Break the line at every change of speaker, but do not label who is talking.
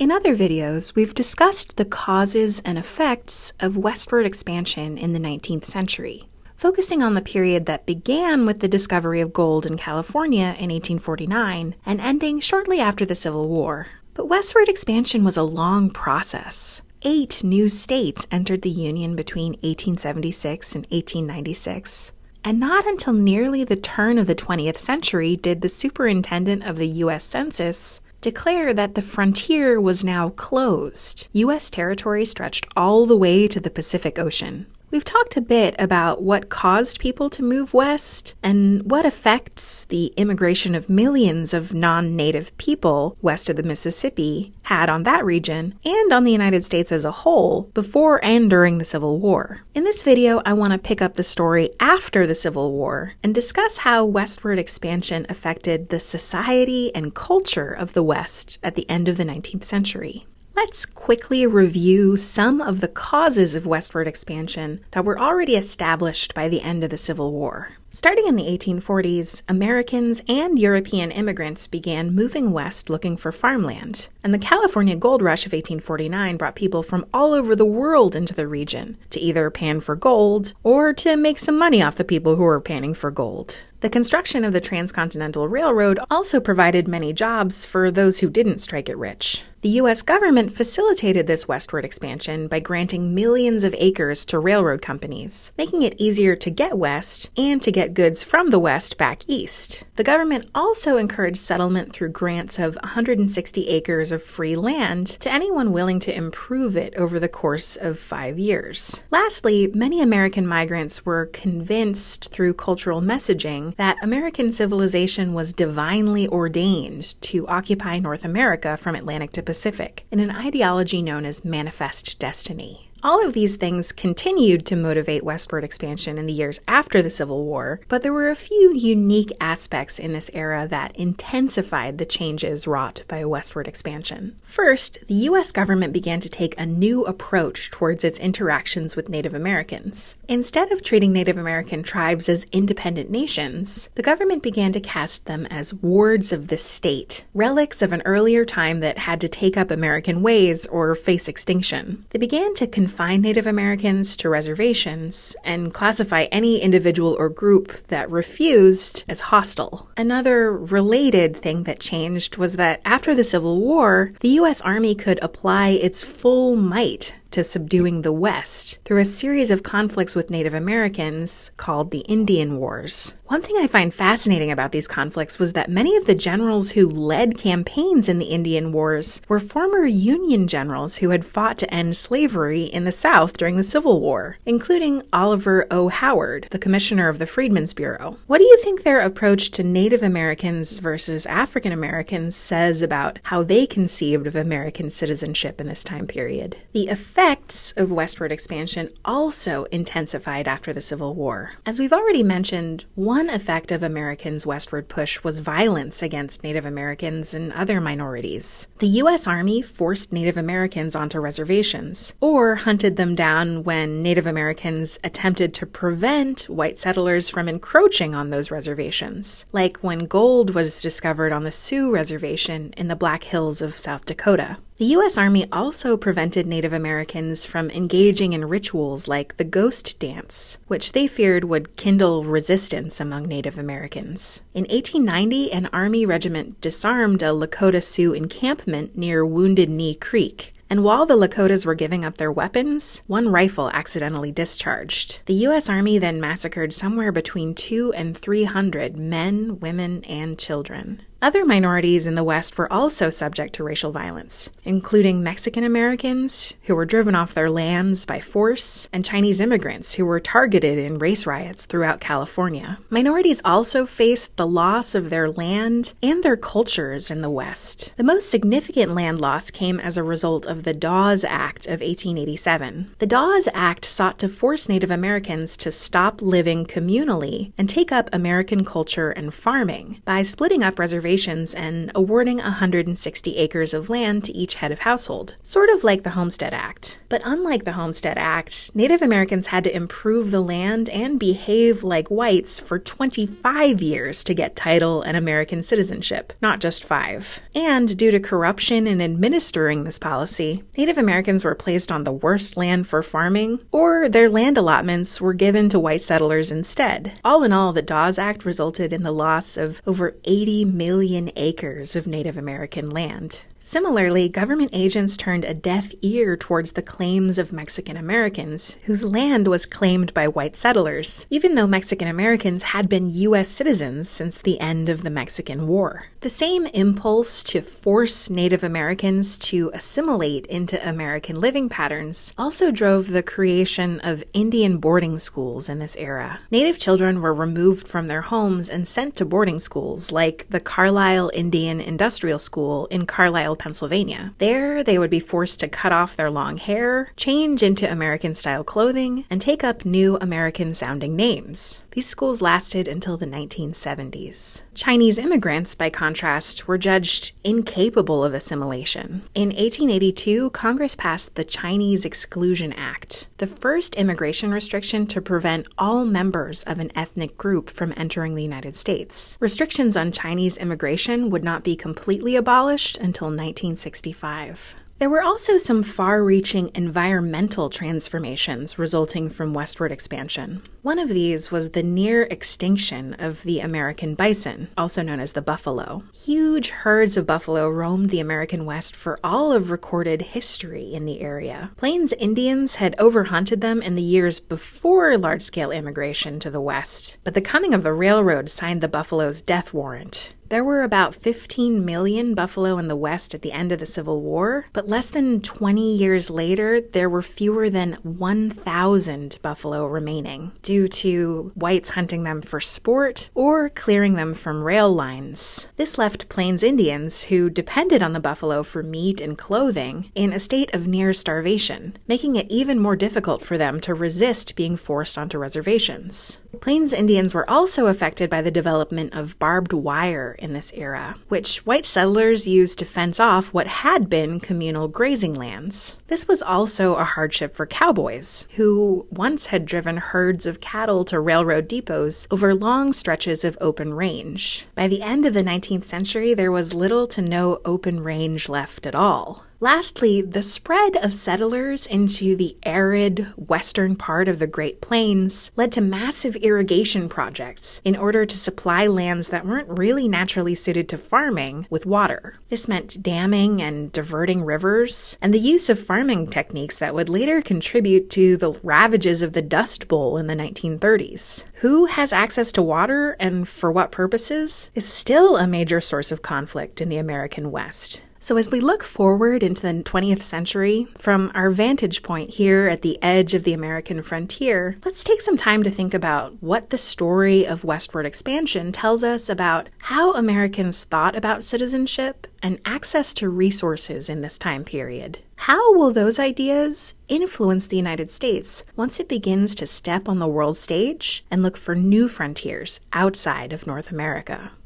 In other videos, we've discussed the causes and effects of westward expansion in the 19th century, focusing on the period that began with the discovery of gold in California in 1849 and ending shortly after the Civil War. But westward expansion was a long process. 8 new states entered the Union between 1876 and 1896. And not until nearly the turn of the 20th century did the superintendent of the U.S. Census declare that the frontier was now closed. U.S. territory stretched all the way to the Pacific Ocean. We've talked a bit about what caused people to move west and what effects the immigration of millions of non-native people west of the Mississippi had on that region and on the United States as a whole before and during the Civil War. In this video, I want to pick up the story after the Civil War and discuss how westward expansion affected the society and culture of the West at the end of the 19th century. Let's quickly review some of the causes of westward expansion that were already established by the end of the Civil War. Starting in the 1840s, Americans and European immigrants began moving west looking for farmland, and the California Gold Rush of 1849 brought people from all over the world into the region to either pan for gold or to make some money off the people who were panning for gold. The construction of the Transcontinental Railroad also provided many jobs for those who didn't strike it rich. The U.S. government facilitated this westward expansion by granting millions of acres to railroad companies, making it easier to get west and to get goods from the west back east. The government also encouraged settlement through grants of 160 acres of free land to anyone willing to improve it over the course of 5 years. Lastly, many American migrants were convinced through cultural messaging that American civilization was divinely ordained to occupy North America from Atlantic to Pacific, in an ideology known as manifest destiny. All of these things continued to motivate westward expansion in the years after the Civil War, but there were a few unique aspects in this era that intensified the changes wrought by westward expansion. First, the U.S. government began to take a new approach towards its interactions with Native Americans. Instead of treating Native American tribes as independent nations, the government began to cast them as wards of the state, relics of an earlier time that had to take up American ways or face extinction. They began to confine Native Americans to reservations and classify any individual or group that refused as hostile. Another related thing that changed was that after the Civil War, the U.S. Army could apply its full might to subduing the West through a series of conflicts with Native Americans called the Indian Wars. One thing I find fascinating about these conflicts was that many of the generals who led campaigns in the Indian Wars were former Union generals who had fought to end slavery in the South during the Civil War, including Oliver O. Howard, the commissioner of the Freedmen's Bureau. What do you think their approach to Native Americans versus African Americans says about how they conceived of American citizenship in this time period? The effects of westward expansion also intensified after the Civil War. As we've already mentioned, one effect of Americans' westward push was violence against Native Americans and other minorities. The U.S. Army forced Native Americans onto reservations, or hunted them down when Native Americans attempted to prevent white settlers from encroaching on those reservations, like when gold was discovered on the Sioux Reservation in the Black Hills of South Dakota. The U.S. Army also prevented Native Americans from engaging in rituals like the ghost dance, which they feared would kindle resistance among Native Americans. In 1890, an Army regiment disarmed a Lakota Sioux encampment near Wounded Knee Creek. And while the Lakotas were giving up their weapons, one rifle accidentally discharged. The U.S. Army then massacred somewhere between 200 and 300 men, women, and children. Other minorities in the West were also subject to racial violence, including Mexican Americans, who were driven off their lands by force, and Chinese immigrants, who were targeted in race riots throughout California. Minorities also faced the loss of their land and their cultures in the West. The most significant land loss came as a result of the Dawes Act of 1887. The Dawes Act sought to force Native Americans to stop living communally and take up American culture and farming by splitting up reservations reservations and awarding 160 acres of land to each head of household, sort of like the Homestead Act. But unlike the Homestead Act, Native Americans had to improve the land and behave like whites for 25 years to get title and American citizenship, not just 5. And due to corruption in administering this policy, Native Americans were placed on the worst land for farming, or their land allotments were given to white settlers instead. All in all, the Dawes Act resulted in the loss of over 80 million acres of Native American land. Similarly, government agents turned a deaf ear towards the claims of Mexican Americans, whose land was claimed by white settlers, even though Mexican Americans had been U.S. citizens since the end of the Mexican War. The same impulse to force Native Americans to assimilate into American living patterns also drove the creation of Indian boarding schools in this era. Native children were removed from their homes and sent to boarding schools, like the Carlisle Indian Industrial School in Carlisle, Pennsylvania. There, they would be forced to cut off their long hair, change into American-style clothing, and take up new American-sounding names. These schools lasted until the 1970s. Chinese immigrants, by contrast, were judged incapable of assimilation. In 1882, Congress passed the Chinese Exclusion Act, the first immigration restriction to prevent all members of an ethnic group from entering the United States. Restrictions on Chinese immigration would not be completely abolished until 1965. There were also some far-reaching environmental transformations resulting from westward expansion. One of these was the near extinction of the American bison, also known as the buffalo. Huge herds of buffalo roamed the American West for all of recorded history in the area. Plains Indians had overhunted them in the years before large-scale immigration to the West, but the coming of the railroad signed the buffalo's death warrant. There were about 15 million buffalo in the West at the end of the Civil War, but less than 20 years later, there were fewer than 1,000 buffalo remaining, due to whites hunting them for sport or clearing them from rail lines. This left Plains Indians, who depended on the buffalo for meat and clothing, in a state of near starvation, making it even more difficult for them to resist being forced onto reservations. Plains Indians were also affected by the development of barbed wire in this era, which white settlers used to fence off what had been communal grazing lands. This was also a hardship for cowboys, who once had driven herds of cattle to railroad depots over long stretches of open range. By the end of the 19th century, there was little to no open range left at all. Lastly, the spread of settlers into the arid western part of the Great Plains led to massive irrigation projects in order to supply lands that weren't really naturally suited to farming with water. This meant damming and diverting rivers, and the use of farming techniques that would later contribute to the ravages of the Dust Bowl in the 1930s. Who has access to water and for what purposes is still a major source of conflict in the American West. So as we look forward into the 20th century, from our vantage point here at the edge of the American frontier, let's take some time to think about what the story of westward expansion tells us about how Americans thought about citizenship and access to resources in this time period. How will those ideas influence the United States once it begins to step on the world stage and look for new frontiers outside of North America?